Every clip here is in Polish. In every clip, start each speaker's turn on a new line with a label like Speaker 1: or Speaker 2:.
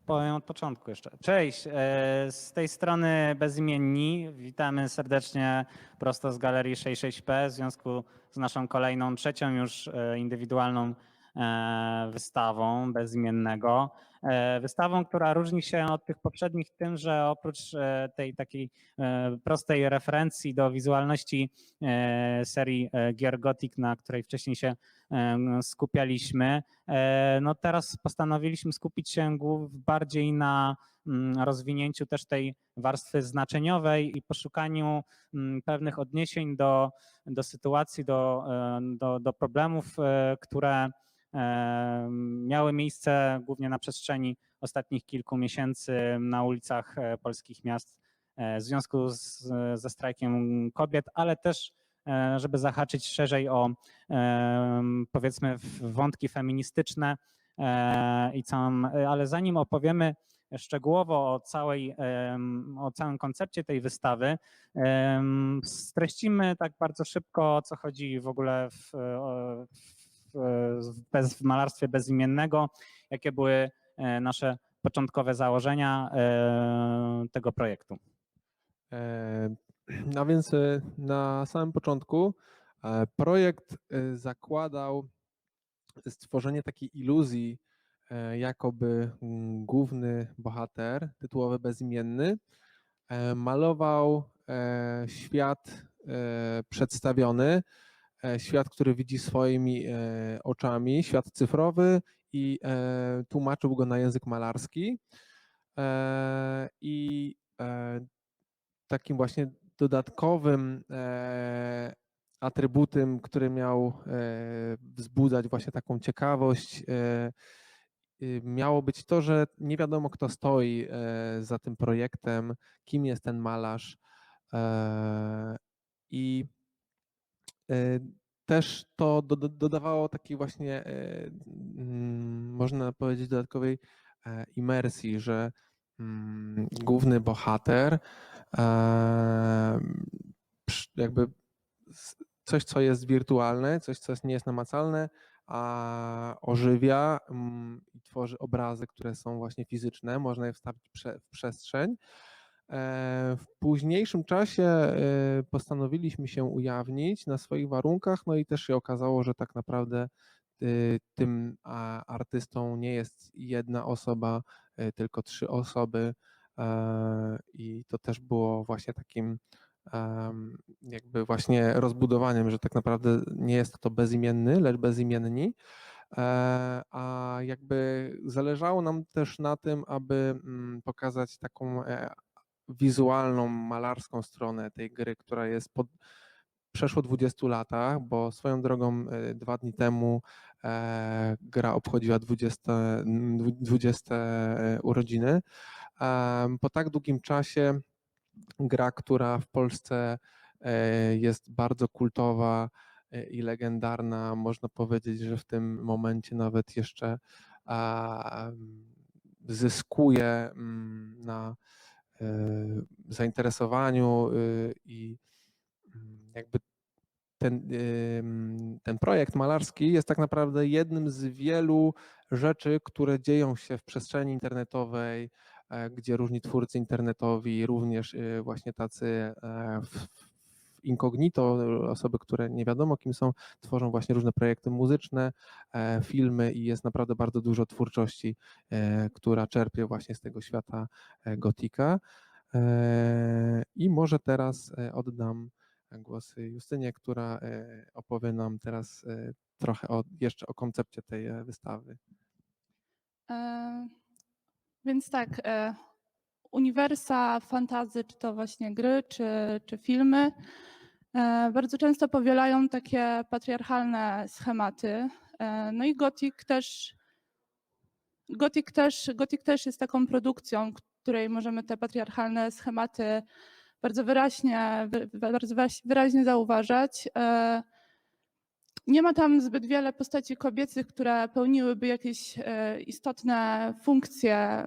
Speaker 1: Powiem od początku jeszcze. Cześć, z tej strony Bezimienni. Witamy serdecznie prosto z Galerii 66P w związku z naszą kolejną, trzecią już indywidualną wystawą Bezimiennego. Wystawą, która różni się od tych poprzednich tym, że oprócz tej takiej prostej referencji do wizualności serii gier Gothic, na której wcześniej się skupialiśmy, no teraz postanowiliśmy skupić się bardziej na rozwinięciu też tej warstwy znaczeniowej i poszukaniu pewnych odniesień do sytuacji, do problemów, które miały miejsce głównie na przestrzeni ostatnich kilku miesięcy na ulicach polskich miast w związku ze strajkiem kobiet, ale też żeby zahaczyć szerzej o powiedzmy wątki feministyczne ale zanim opowiemy szczegółowo o całym koncepcie tej wystawy, streścimy tak bardzo szybko, o co chodzi w ogóle w malarstwie bezimiennego, jakie były nasze początkowe założenia tego projektu.
Speaker 2: No więc na samym początku projekt zakładał stworzenie takiej iluzji, jakoby główny bohater, tytułowy Bezimienny, malował świat przedstawiony, świat, który widzi swoimi oczami, świat cyfrowy i tłumaczył go na język malarski. I takim właśnie dodatkowym atrybutem, który miał wzbudzać właśnie taką ciekawość, miało być to, że nie wiadomo, kto stoi za tym projektem, kim jest ten malarz. I też to dodawało takiej właśnie, można powiedzieć, dodatkowej imersji, że główny bohater jakby coś, co jest wirtualne, coś, co nie jest namacalne, a ożywia i tworzy obrazy, które są właśnie fizyczne, można je wstawić w przestrzeń. W późniejszym czasie postanowiliśmy się ujawnić na swoich warunkach, no i też się okazało, że tak naprawdę tym artystą nie jest jedna osoba, tylko 3 osoby i to też było właśnie takim jakby właśnie rozbudowaniem, że tak naprawdę nie jest to bezimienny, lecz bezimienni, a jakby zależało nam też na tym, aby pokazać taką wizualną, malarską stronę tej gry, która jest po przeszło 20 latach, bo swoją drogą 2 dni temu gra obchodziła 20 urodziny. Po tak długim czasie gra, która w Polsce jest bardzo kultowa i legendarna, można powiedzieć, że w tym momencie nawet jeszcze zyskuje na zainteresowaniu i jakby ten projekt malarski jest tak naprawdę jednym z wielu rzeczy, które dzieją się w przestrzeni internetowej, gdzie różni twórcy internetowi, również właśnie tacy incognito, osoby, które nie wiadomo kim są, tworzą właśnie różne projekty muzyczne, filmy i jest naprawdę bardzo dużo twórczości, która czerpie właśnie z tego świata Gotika. I może teraz oddam głos Justynie, która opowie nam teraz trochę jeszcze o koncepcie tej wystawy.
Speaker 3: Więc tak, uniwersa fantasy, czy to właśnie gry, czy filmy, bardzo często powielają takie patriarchalne schematy. No i Gothic też jest taką produkcją, w której możemy te patriarchalne schematy bardzo wyraźnie zauważać. Nie ma tam zbyt wiele postaci kobiecych, które pełniłyby jakieś istotne funkcje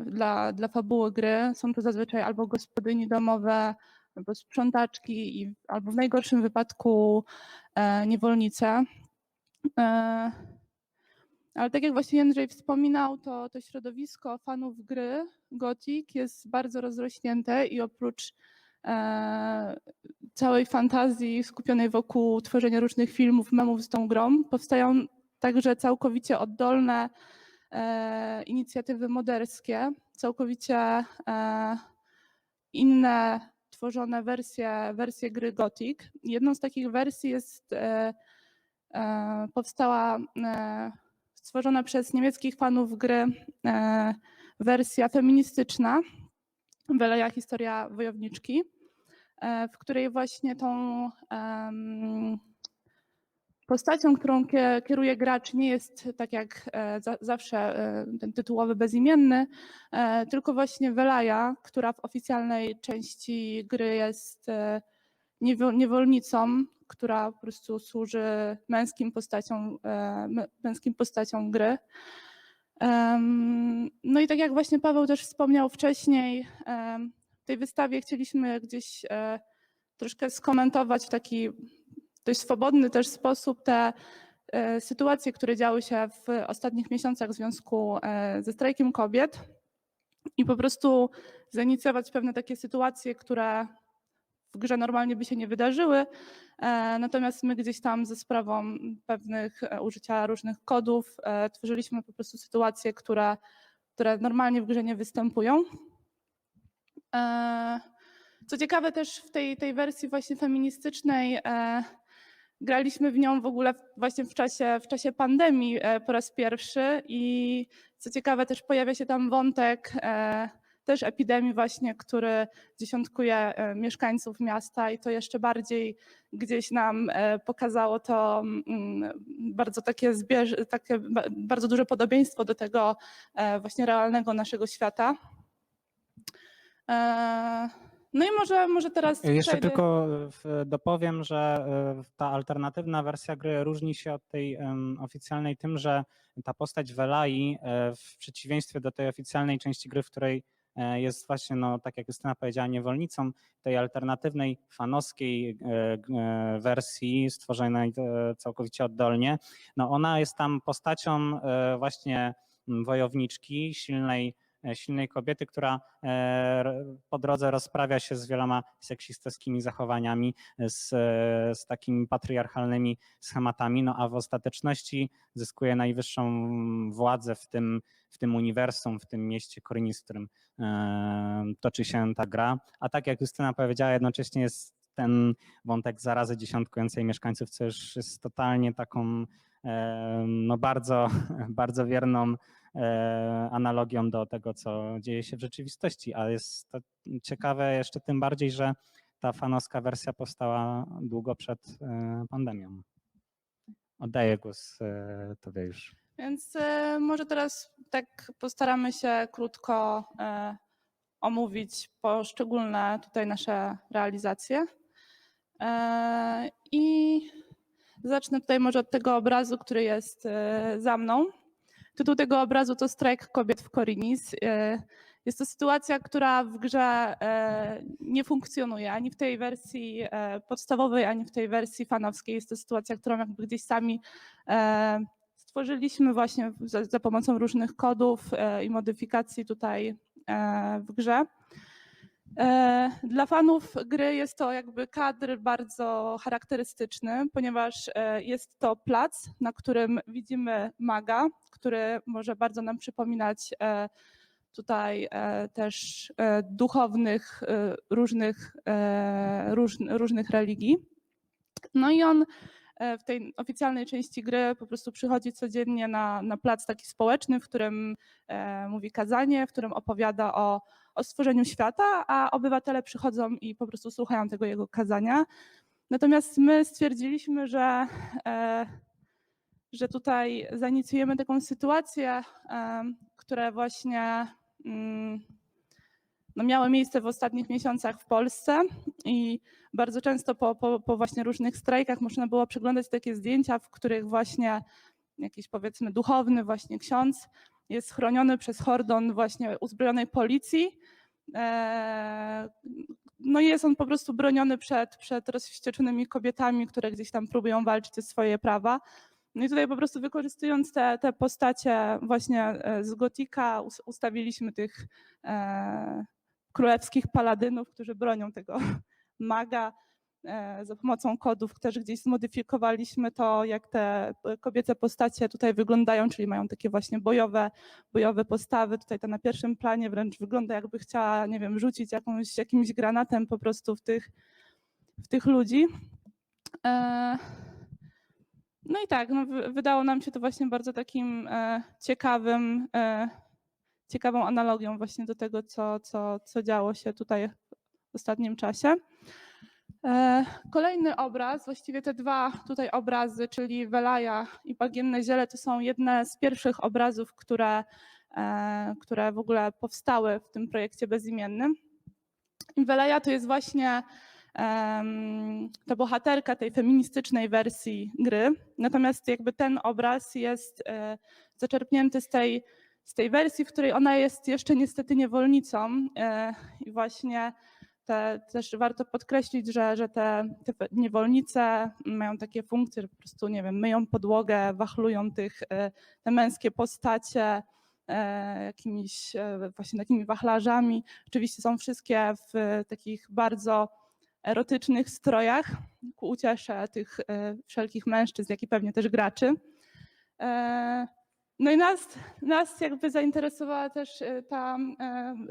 Speaker 3: dla fabuły gry. Są to zazwyczaj albo gospodyni domowe, albo sprzątaczki, albo w najgorszym wypadku niewolnice. Ale tak jak właśnie Jędrzej wspominał, to środowisko fanów gry Gothic jest bardzo rozrośnięte i oprócz całej fantazji skupionej wokół tworzenia różnych filmów, memów z tą grą, powstają także całkowicie oddolne inicjatywy moderskie, całkowicie inne tworzone wersje gry Gothic. Jedną z takich wersji powstała stworzona przez niemieckich fanów gry wersja feministyczna, Weleja Historia Wojowniczki, w której właśnie tą postacią, którą kieruje gracz, nie jest tak jak zawsze ten tytułowy bezimienny, tylko właśnie Welaja, która w oficjalnej części gry jest niewolnicą, która po prostu służy męskim postaciom gry. No i tak jak właśnie Paweł też wspomniał wcześniej, w tej wystawie chcieliśmy gdzieś troszkę skomentować w taki dość swobodny też sposób te sytuacje, które działy się w ostatnich miesiącach w związku ze strajkiem kobiet i po prostu zainicjować pewne takie sytuacje, które w grze normalnie by się nie wydarzyły, natomiast my gdzieś tam ze sprawą pewnych użycia różnych kodów tworzyliśmy po prostu sytuacje, które normalnie w grze nie występują. Co ciekawe też w tej wersji właśnie feministycznej graliśmy w nią w ogóle właśnie w czasie pandemii po raz pierwszy i co ciekawe też pojawia się tam wątek też epidemii właśnie, który dziesiątkuje mieszkańców miasta i to jeszcze bardziej gdzieś nam pokazało to bardzo takie bardzo duże podobieństwo do tego właśnie realnego naszego świata. No i może teraz
Speaker 1: Jeszcze
Speaker 3: przejdę...
Speaker 1: tylko dopowiem, że ta alternatywna wersja gry różni się od tej oficjalnej tym, że ta postać Welai w przeciwieństwie do tej oficjalnej części gry, w której jest właśnie, no, tak jak Justyna powiedziała, niewolnicą, tej alternatywnej fanowskiej wersji stworzonej całkowicie oddolnie, no ona jest tam postacią właśnie wojowniczki, silnej kobiety, która po drodze rozprawia się z wieloma seksistowskimi zachowaniami, z takimi patriarchalnymi schematami, no a w ostateczności zyskuje najwyższą władzę w tym uniwersum, w tym mieście Korinis, w którym toczy się ta gra. A tak jak Justyna powiedziała, jednocześnie jest ten wątek zarazy dziesiątkującej mieszkańców, co już jest totalnie taką no bardzo, bardzo wierną analogią do tego, co dzieje się w rzeczywistości, a jest to ciekawe jeszcze tym bardziej, że ta fanowska wersja powstała długo przed pandemią. Oddaję głos tobie już.
Speaker 3: Więc może teraz tak postaramy się krótko omówić poszczególne tutaj nasze realizacje. I zacznę tutaj może od tego obrazu, który jest za mną. Tytuł tego obrazu to Strajk kobiet w Korinis. Jest to sytuacja, która w grze nie funkcjonuje, ani w tej wersji podstawowej, ani w tej wersji fanowskiej. Jest to sytuacja, którą jakby gdzieś sami stworzyliśmy właśnie za pomocą różnych kodów i modyfikacji tutaj w grze. Dla fanów gry jest to jakby kadr bardzo charakterystyczny, ponieważ jest to plac, na którym widzimy maga, który może bardzo nam przypominać tutaj też duchownych różnych religii. No i on w tej oficjalnej części gry po prostu przychodzi codziennie na plac taki społeczny, w którym mówi kazanie, w którym opowiada o stworzeniu świata, a obywatele przychodzą i po prostu słuchają tego jego kazania. Natomiast my stwierdziliśmy, że tutaj zainicjujemy taką sytuację, które właśnie no miały miejsce w ostatnich miesiącach w Polsce i bardzo często po właśnie różnych strajkach można było przeglądać takie zdjęcia, w których właśnie jakiś powiedzmy duchowny właśnie ksiądz jest chroniony przez kordon właśnie uzbrojonej policji. No i jest on po prostu broniony przed rozwścieczonymi kobietami, które gdzieś tam próbują walczyć o swoje prawa. No i tutaj po prostu wykorzystując te postacie właśnie z Gotika ustawiliśmy tych królewskich paladynów, którzy bronią tego maga. Za pomocą kodów też gdzieś zmodyfikowaliśmy to, jak te kobiece postacie tutaj wyglądają, czyli mają takie właśnie bojowe postawy. Tutaj ta na pierwszym planie wręcz wygląda, jakby chciała, nie wiem, rzucić jakimś granatem po prostu w tych ludzi. No i tak, no wydało nam się to właśnie bardzo takim ciekawą analogią właśnie do tego, co działo się tutaj w ostatnim czasie. Kolejny obraz, właściwie te dwa tutaj obrazy, czyli Welaja i Bagienne Ziele, to są jedne z pierwszych obrazów, które w ogóle powstały w tym projekcie bezimiennym. I Welaja to jest właśnie ta bohaterka tej feministycznej wersji gry. Natomiast jakby ten obraz jest zaczerpnięty z tej wersji, w której ona jest jeszcze niestety niewolnicą. I właśnie też warto podkreślić, że te niewolnice mają takie funkcje, że po prostu, nie wiem, myją podłogę, wachlują te męskie postacie jakimiś właśnie takimi wachlarzami. Oczywiście są wszystkie w takich bardzo erotycznych strojach ku uciesze tych wszelkich mężczyzn, jak i pewnie też graczy. No i nas jakby zainteresowała też ta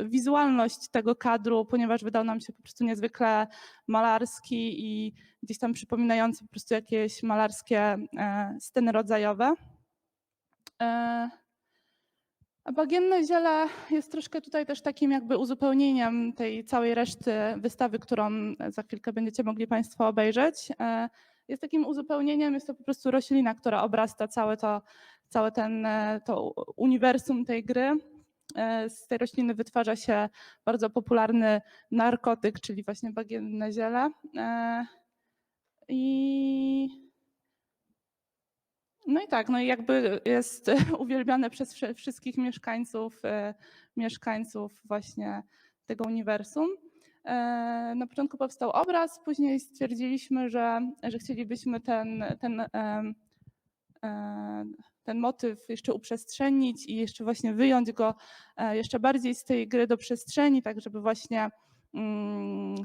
Speaker 3: wizualność tego kadru, ponieważ wydał nam się po prostu niezwykle malarski i gdzieś tam przypominający po prostu jakieś malarskie sceny rodzajowe. A Bagienne Ziele jest troszkę tutaj też takim jakby uzupełnieniem tej całej reszty wystawy, którą za chwilkę będziecie mogli Państwo obejrzeć. Jest takim uzupełnieniem, jest to po prostu roślina, która obrasta to uniwersum tej gry. Z tej rośliny wytwarza się bardzo popularny narkotyk, czyli właśnie bagienne ziele. No i tak, no i jakby jest uwielbiane przez wszystkich mieszkańców właśnie tego uniwersum. Na początku powstał obraz, później stwierdziliśmy, że chcielibyśmy ten motyw jeszcze uprzestrzenić i jeszcze właśnie wyjąć go jeszcze bardziej z tej gry do przestrzeni, tak żeby właśnie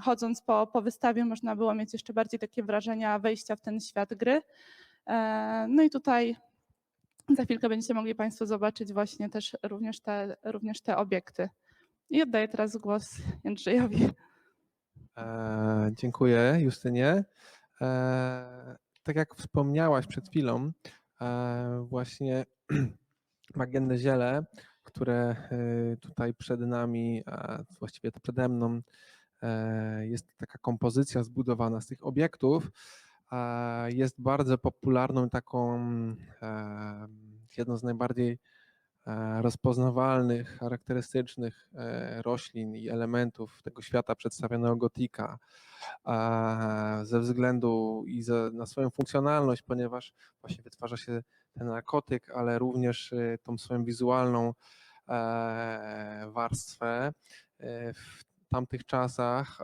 Speaker 3: chodząc po wystawie można było mieć jeszcze bardziej takie wrażenia wejścia w ten świat gry. No i tutaj za chwilkę będziecie mogli Państwo zobaczyć właśnie też również te obiekty. I oddaję teraz głos Jędrzejowi.
Speaker 2: Dziękuję, Justynie. Tak jak wspomniałaś przed chwilą, właśnie bagienne ziele, które tutaj przed nami, a właściwie to przede mną, jest taka kompozycja zbudowana z tych obiektów, jest bardzo popularną taką, jedną z najbardziej rozpoznawalnych, charakterystycznych roślin i elementów tego świata przedstawionego Gotika ze względu na swoją funkcjonalność, ponieważ właśnie wytwarza się ten narkotyk, ale również tą swoją wizualną warstwę. W tamtych czasach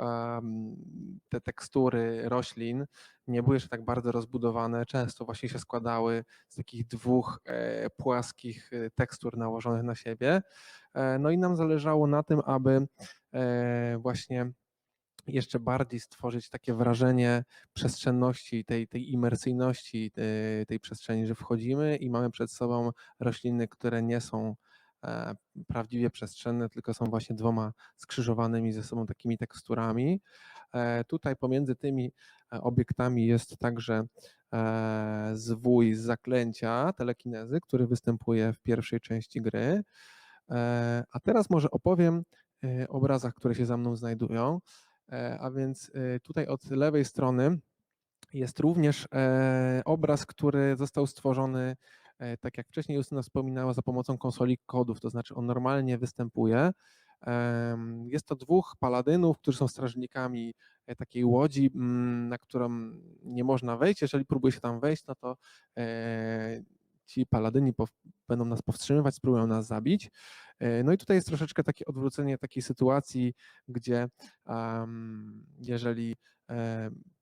Speaker 2: te tekstury roślin nie były jeszcze tak bardzo rozbudowane, często właśnie się składały z takich dwóch płaskich tekstur nałożonych na siebie. No i nam zależało na tym, aby właśnie jeszcze bardziej stworzyć takie wrażenie przestrzenności, tej imersyjności tej przestrzeni, że wchodzimy i mamy przed sobą rośliny, które nie są prawdziwie przestrzenne, tylko są właśnie dwoma skrzyżowanymi ze sobą takimi teksturami. Tutaj pomiędzy tymi obiektami jest także zwój z zaklęcia telekinezy, który występuje w pierwszej części gry. A teraz może opowiem o obrazach, które się za mną znajdują. A więc tutaj od lewej strony jest również obraz, który został stworzony, tak jak wcześniej Justyna wspominała, za pomocą konsoli kodów, to znaczy on normalnie występuje. Jest to dwóch paladynów, którzy są strażnikami takiej łodzi, na którą nie można wejść. Jeżeli próbuje się tam wejść, no to ci paladyni będą nas powstrzymywać, spróbują nas zabić. No i tutaj jest troszeczkę takie odwrócenie takiej sytuacji, gdzie jeżeli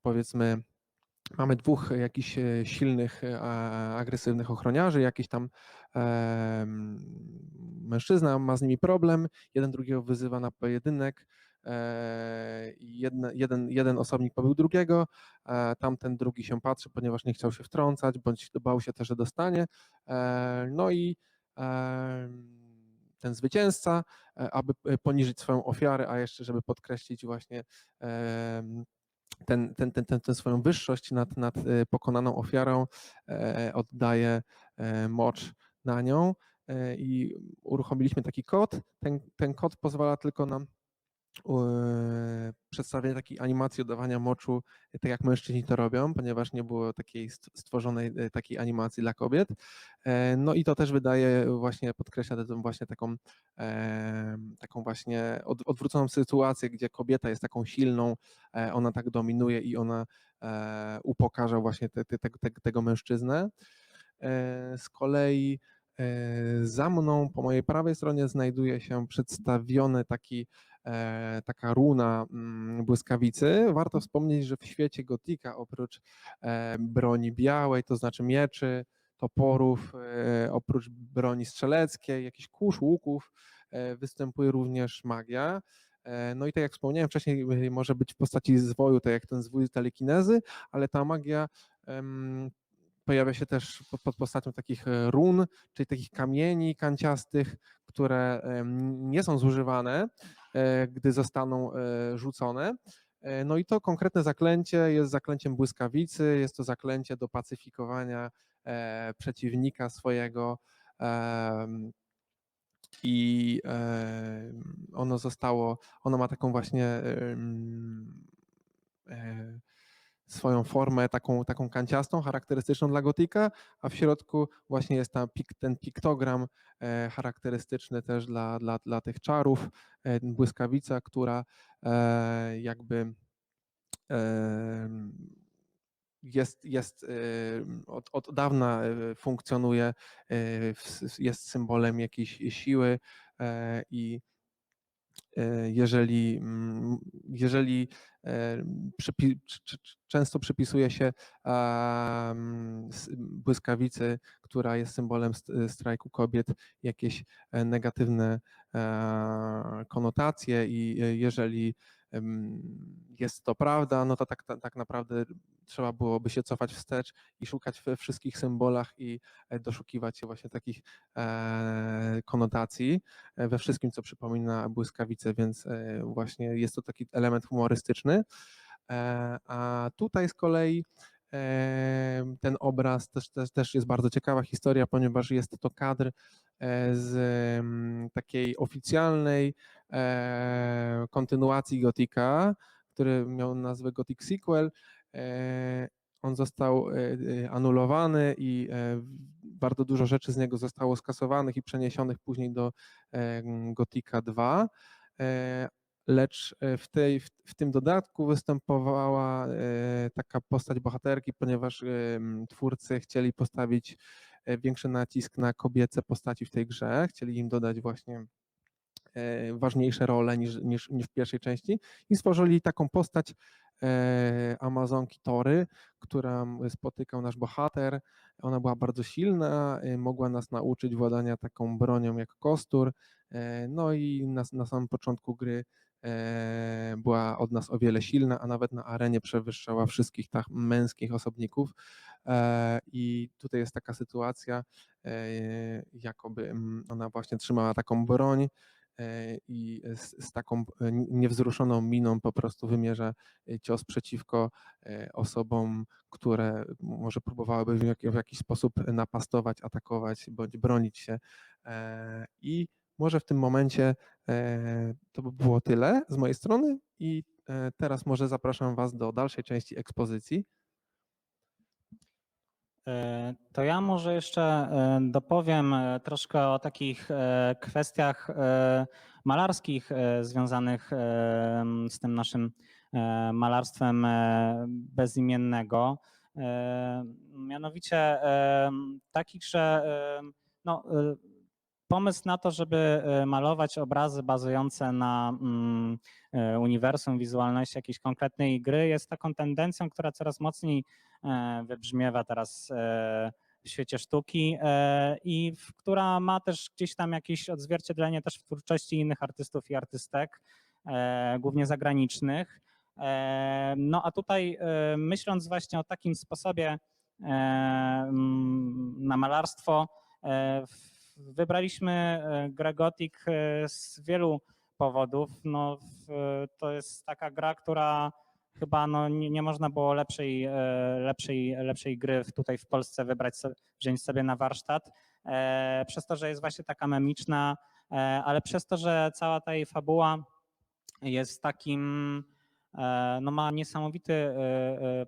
Speaker 2: powiedzmy mamy dwóch jakichś silnych, agresywnych ochroniarzy, jakiś tam mężczyzna ma z nimi problem, jeden drugiego wyzywa na pojedynek, i jeden osobnik pobił drugiego, tamten drugi się patrzy, ponieważ nie chciał się wtrącać, bądź bał się też, że dostanie. No i ten zwycięzca, aby poniżyć swoją ofiarę, a jeszcze żeby podkreślić właśnie tę swoją wyższość nad pokonaną ofiarą, oddaje mocz na nią i uruchomiliśmy taki kod. Ten kod pozwala tylko nam przedstawienie takiej animacji oddawania moczu, tak jak mężczyźni to robią, ponieważ nie było takiej stworzonej takiej animacji dla kobiet. No i to też wydaje właśnie, podkreśla właśnie taką właśnie odwróconą sytuację, gdzie kobieta jest taką silną, ona tak dominuje i ona upokarza właśnie tego mężczyznę. Z kolei za mną, po mojej prawej stronie znajduje się przedstawiony taka runa błyskawicy. Warto wspomnieć, że w świecie gotika oprócz broni białej, to znaczy mieczy, toporów, oprócz broni strzeleckiej, jakichś kusz, łuków, występuje również magia. No i tak jak wspomniałem wcześniej, może być w postaci zwoju, tak jak ten zwój telekinezy, ale ta magia pojawia się też pod postacią takich run, czyli takich kamieni kanciastych, które nie są zużywane, gdy zostaną rzucone. No i to konkretne zaklęcie jest zaklęciem błyskawicy, jest to zaklęcie do pacyfikowania przeciwnika swojego i ono ma taką właśnie swoją formę taką kanciastą, charakterystyczną dla gotika, a w środku właśnie jest ten piktogram charakterystyczny też dla tych czarów, błyskawica, która jakby od dawna funkcjonuje, jest symbolem jakiejś siły i jeżeli często przypisuje się błyskawicy, która jest symbolem strajku kobiet, jakieś negatywne konotacje i jeżeli jest to prawda, no to tak naprawdę trzeba byłoby się cofać wstecz i szukać we wszystkich symbolach i doszukiwać się właśnie takich konotacji we wszystkim, co przypomina błyskawicę, więc właśnie jest to taki element humorystyczny. A tutaj z kolei ten obraz też jest bardzo ciekawa historia, ponieważ jest to kadr z takiej oficjalnej kontynuacji Gotika, który miał nazwę Gothic Sequel. On został anulowany i bardzo dużo rzeczy z niego zostało skasowanych i przeniesionych później do Gotika 2. Lecz w tym dodatku występowała taka postać bohaterki, ponieważ twórcy chcieli postawić większy nacisk na kobiece postaci w tej grze, chcieli im dodać właśnie ważniejsze role niż w pierwszej części i stworzyli taką postać Amazonki Tory, która spotykał nasz bohater. Ona była bardzo silna, mogła nas nauczyć władania taką bronią jak kostur, no i na samym początku gry była od nas o wiele silna, a nawet na arenie przewyższała wszystkich męskich osobników. I tutaj jest taka sytuacja, jakoby ona właśnie trzymała taką broń i z taką niewzruszoną miną po prostu wymierza cios przeciwko osobom, które może próbowałyby w jakiś sposób napastować, atakować bądź bronić się. I może w tym momencie to by było tyle z mojej strony i teraz może zapraszam Was do dalszej części ekspozycji.
Speaker 1: To ja może jeszcze dopowiem troszkę o takich kwestiach malarskich związanych z tym naszym malarstwem bezimiennego. Mianowicie takich, że no, pomysł na to, żeby malować obrazy bazujące na uniwersum, wizualności jakiejś konkretnej gry jest taką tendencją, która coraz mocniej wybrzmiewa teraz w świecie sztuki i która ma też gdzieś tam jakieś odzwierciedlenie też w twórczości innych artystów i artystek, głównie zagranicznych. No a tutaj myśląc właśnie o takim sposobie na malarstwo, wybraliśmy grę Gothic z wielu powodów. No, to jest taka gra, która chyba no, nie można było lepszej gry tutaj w Polsce wybrać, wziąć sobie na warsztat. Przez to, że jest właśnie taka memiczna, ale przez to, że cała ta jej fabuła jest takim, no ma niesamowity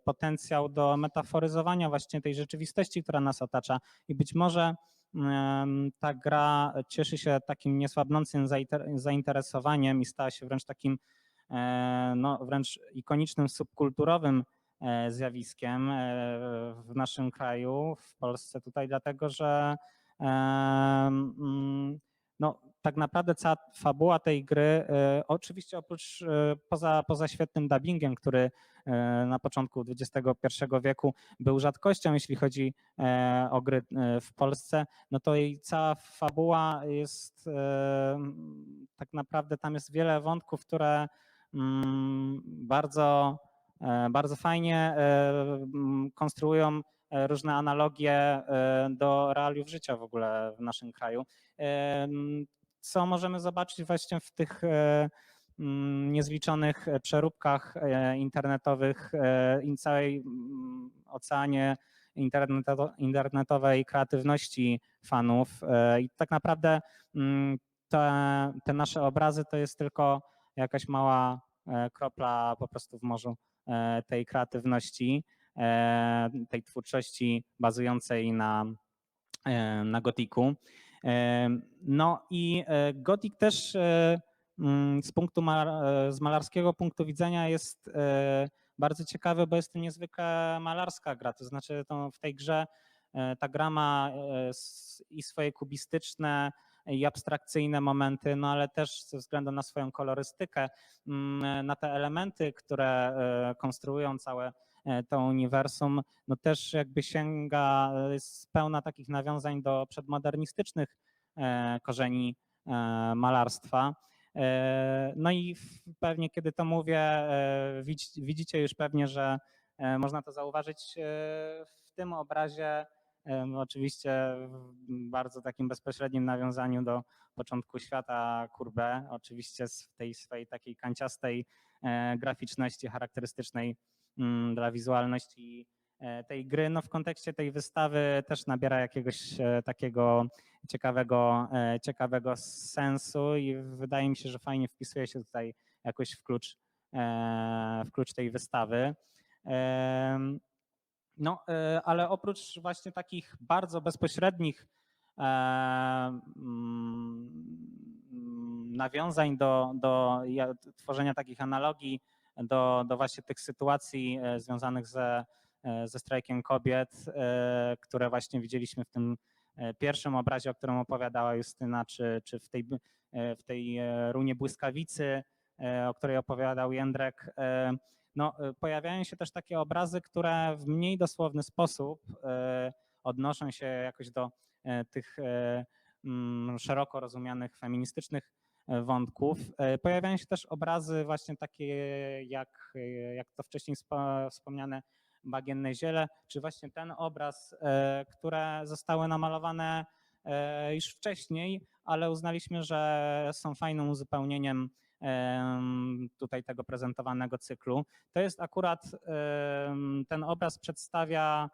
Speaker 1: potencjał do metaforyzowania właśnie tej rzeczywistości, która nas otacza i być może ta gra cieszy się takim niesłabnącym zainteresowaniem i stała się wręcz takim no, wręcz ikonicznym subkulturowym zjawiskiem w naszym kraju, w Polsce tutaj, dlatego że no, tak naprawdę cała fabuła tej gry, oczywiście oprócz poza świetnym dubbingiem, który na początku XXI wieku był rzadkością, jeśli chodzi o gry w Polsce, no to jej cała fabuła jest tak naprawdę, tam jest wiele wątków, które bardzo fajnie konstruują różne analogie do realiów życia w ogóle w naszym kraju. Co możemy zobaczyć właśnie w tych niezliczonych przeróbkach internetowych i całej oceanie internetowej kreatywności fanów. I tak naprawdę te nasze obrazy to jest tylko jakaś mała kropla po prostu w morzu tej kreatywności, tej twórczości bazującej na Gothicu. No i Gothic też z malarskiego punktu widzenia jest bardzo ciekawy, bo jest to niezwykle malarska gra, to znaczy w tej grze ta gra ma i swoje kubistyczne i abstrakcyjne momenty, no ale też ze względu na swoją kolorystykę, na te elementy, które konstruują całe to uniwersum, no też jakby sięga, jest pełna takich nawiązań do przedmodernistycznych korzeni malarstwa. No i pewnie kiedy to mówię, widzicie już pewnie, że można to zauważyć w tym obrazie, oczywiście w bardzo takim bezpośrednim nawiązaniu do początku świata Courbet, oczywiście w tej swojej takiej kanciastej graficzności charakterystycznej dla wizualności tej gry. No w kontekście tej wystawy też nabiera jakiegoś takiego ciekawego sensu i wydaje mi się, że fajnie wpisuje się tutaj jakoś w klucz tej wystawy. No, ale oprócz właśnie takich bardzo bezpośrednich nawiązań do tworzenia takich analogii do właśnie tych sytuacji związanych ze strajkiem kobiet, które właśnie widzieliśmy w tym pierwszym obrazie, o którym opowiadała Justyna, czy w tej runie błyskawicy, o której opowiadał Jędrek. No, pojawiają się też takie obrazy, które w mniej dosłowny sposób odnoszą się jakoś do tych szeroko rozumianych feministycznych wątków. Pojawiają się też obrazy właśnie takie jak to wcześniej wspomniane Bagienne ziele, czy właśnie ten obraz, które zostały namalowane już wcześniej, ale uznaliśmy, że są fajnym uzupełnieniem tutaj tego prezentowanego cyklu. To jest akurat, ten obraz przedstawia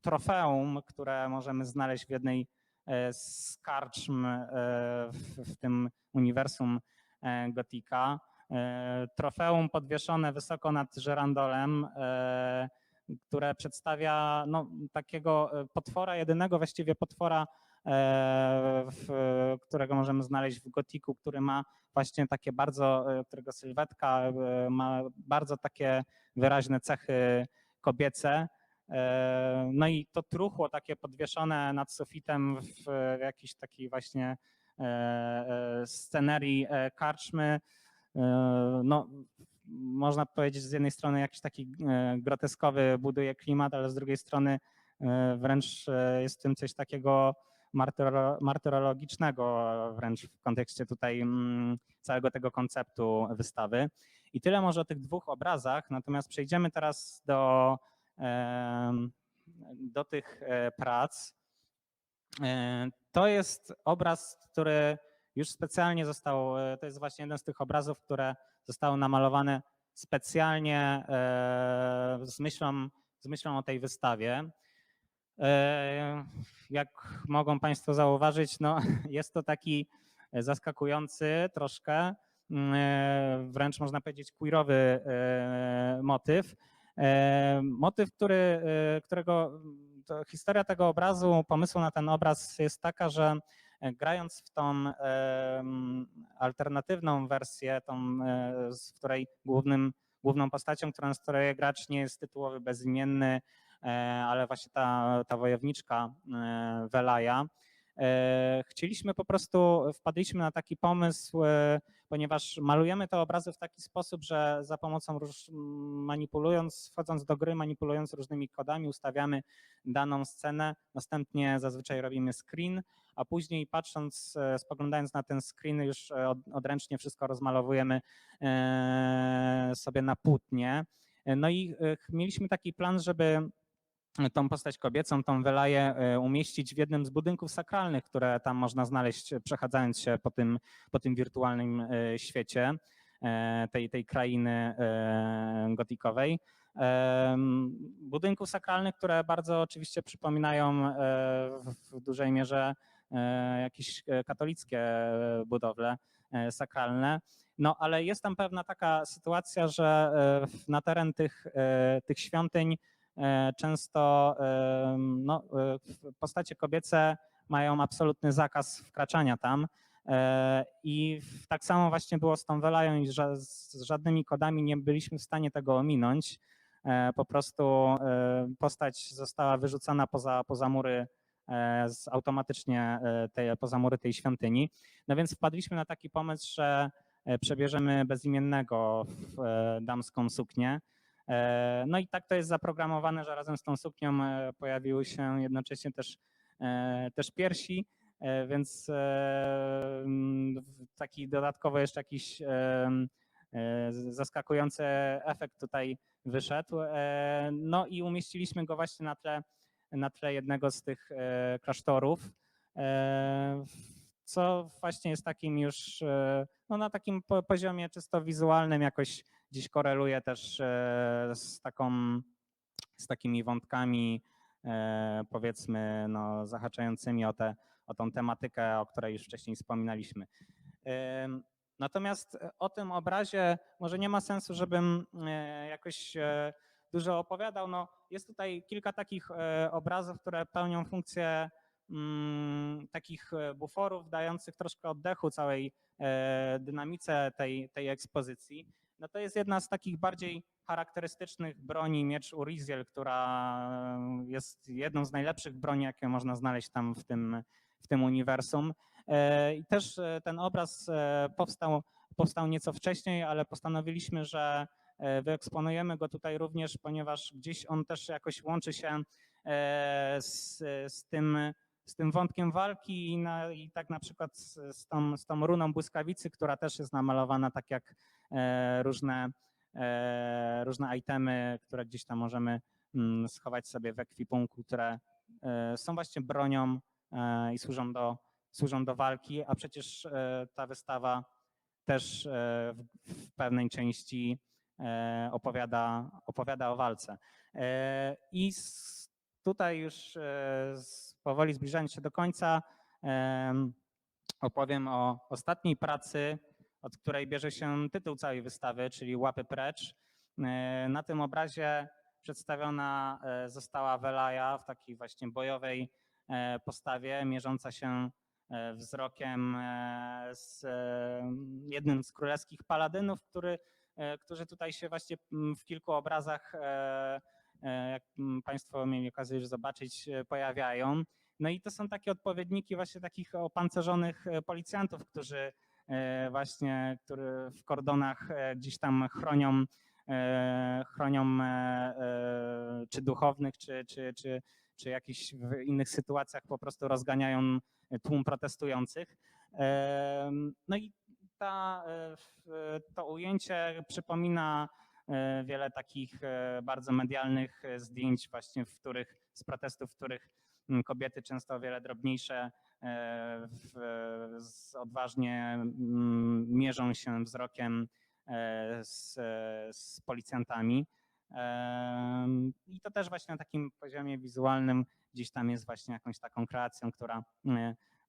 Speaker 1: trofeum, które możemy znaleźć w jednej z karczm w tym uniwersum Gotika. Trofeum podwieszone wysoko nad żerandolem, które przedstawia no, takiego potwora, jedynego właściwie potwora, którego możemy znaleźć w Gotiku, który ma właśnie takie którego sylwetka ma bardzo takie wyraźne cechy kobiece. No i to truchło takie podwieszone nad sufitem w jakiejś takiej właśnie scenerii karczmy, no można powiedzieć z jednej strony jakiś taki groteskowy buduje klimat, ale z drugiej strony wręcz jest w tym coś takiego martyrologicznego wręcz w kontekście tutaj całego tego konceptu wystawy. I tyle może o tych dwóch obrazach, natomiast przejdziemy teraz do tych prac. To jest obraz, który już specjalnie został, to jest właśnie jeden z tych obrazów, które zostały namalowane specjalnie z myślą o tej wystawie. Jak mogą Państwo zauważyć, no, jest to taki zaskakujący troszkę, wręcz można powiedzieć queerowy motyw. Motyw, którego historia tego obrazu, pomysłu na ten obraz jest taka, że grając w tą alternatywną wersję, w której główną postacią, którą steruje gracz, nie jest tytułowy bezimienny, ale właśnie ta wojowniczka Velaja. Chcieliśmy po prostu, wpadliśmy na taki pomysł, ponieważ malujemy te obrazy w taki sposób, że za pomocą manipulując, wchodząc do gry, manipulując różnymi kodami, ustawiamy daną scenę, następnie zazwyczaj robimy screen, a później patrząc, spoglądając na ten screen, już odręcznie wszystko rozmalowujemy sobie na płótnie. No i mieliśmy taki plan, żeby tą postać kobiecą, tą Velaję umieścić w jednym z budynków sakralnych, które tam można znaleźć, przechadzając się po tym wirtualnym świecie tej krainy gotikowej. Budynków sakralnych, które bardzo oczywiście przypominają w dużej mierze jakieś katolickie budowle sakralne. No ale jest tam pewna taka sytuacja, że na teren tych świątyń często no, postacie kobiece mają absolutny zakaz wkraczania tam. I tak samo właśnie było z tą Velają i z żadnymi kodami nie byliśmy w stanie tego ominąć. Po prostu postać została wyrzucona poza mury, automatycznie poza mury tej świątyni. No więc wpadliśmy na taki pomysł, że przebierzemy bezimiennego w damską suknię. No i tak to jest zaprogramowane, że razem z tą suknią pojawiły się jednocześnie też piersi, więc taki dodatkowo jeszcze jakiś zaskakujący efekt tutaj wyszedł. No i umieściliśmy go właśnie na tle jednego z tych klasztorów, co właśnie jest takim już no na takim poziomie czysto wizualnym jakoś gdzieś koreluje też z takimi wątkami powiedzmy no, zahaczającymi o tą tematykę, o której już wcześniej wspominaliśmy. Natomiast o tym obrazie może nie ma sensu, żebym jakoś dużo opowiadał. No, jest tutaj kilka takich obrazów, które pełnią funkcję takich buforów, dających troszkę oddechu całej dynamice tej ekspozycji. No to jest jedna z takich bardziej charakterystycznych broni, miecz Uriziel, która jest jedną z najlepszych broni, jakie można znaleźć tam w tym uniwersum. I też ten obraz powstał nieco wcześniej, ale postanowiliśmy, że wyeksponujemy go tutaj również, ponieważ gdzieś on też jakoś łączy się z tym wątkiem walki i tak na przykład z tą runą błyskawicy, która też jest namalowana tak jak różne itemy, które gdzieś tam możemy schować sobie w ekwipunku, które są właśnie bronią i służą do walki, a przecież ta wystawa też w pewnej części opowiada o walce. I tutaj już powoli zbliżając się do końca opowiem o ostatniej pracy, od której bierze się tytuł całej wystawy, czyli Łapy precz. Na tym obrazie przedstawiona została Velaja w takiej właśnie bojowej postawie, mierząca się wzrokiem z jednym z królewskich paladynów, którzy tutaj się właśnie w kilku obrazach jak Państwo mieli okazję już zobaczyć, pojawiają. No i to są takie odpowiedniki właśnie takich opancerzonych policjantów, którzy właśnie w kordonach gdzieś tam chronią czy duchownych, czy jakichś w innych sytuacjach po prostu rozganiają tłum protestujących. No i to ujęcie przypomina wiele takich bardzo medialnych zdjęć właśnie, z protestów, w których kobiety często o wiele drobniejsze odważnie mierzą się wzrokiem z policjantami. I to też właśnie na takim poziomie wizualnym gdzieś tam jest właśnie jakąś taką kreacją, która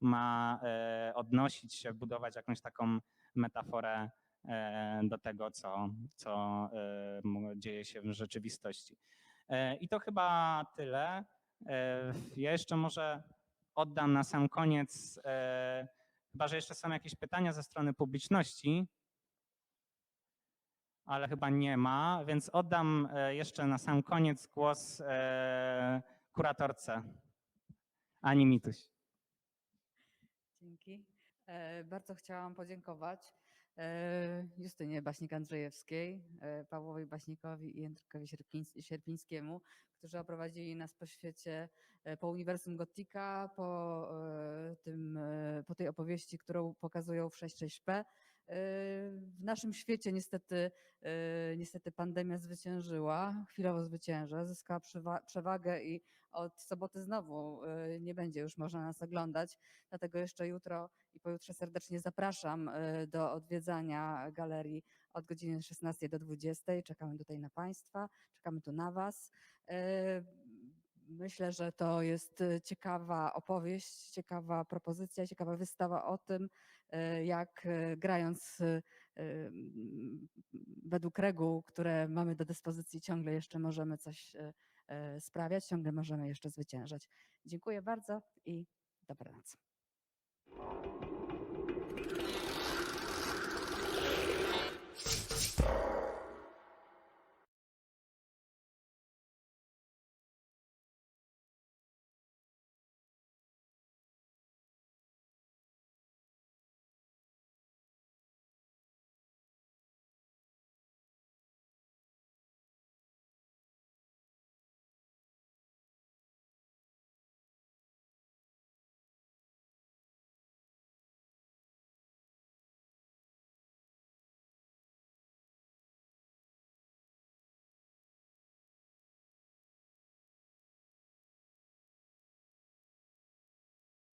Speaker 1: ma odnosić się, budować jakąś taką metaforę do tego, co dzieje się w rzeczywistości. I to chyba tyle. Ja jeszcze może oddam na sam koniec, chyba że jeszcze są jakieś pytania ze strony publiczności, ale chyba nie ma, więc oddam jeszcze na sam koniec głos kuratorce Ani Mituś.
Speaker 4: Dzięki. Bardzo chciałam podziękować Justynie Baśnik-Andrzejewskiej, Pawłowi Baśnikowi i Jędrkowi Sierpińskiemu, którzy oprowadzili nas po świecie, po uniwersum Gothica, po tej opowieści, którą pokazują w 6.6p. W naszym świecie niestety pandemia zwyciężyła, chwilowo zwycięża, zyskała przewagę i od soboty znowu nie będzie już można nas oglądać. Dlatego jeszcze jutro i pojutrze serdecznie zapraszam do odwiedzania galerii od godziny 16 do 20. Czekamy tutaj na Państwa, czekamy tu na Was. Myślę, że to jest ciekawa opowieść, ciekawa propozycja, ciekawa wystawa o tym, jak grając według reguł, które mamy do dyspozycji, ciągle jeszcze możemy coś sprawiać, ciągle możemy jeszcze zwyciężać. Dziękuję bardzo i dobranoc.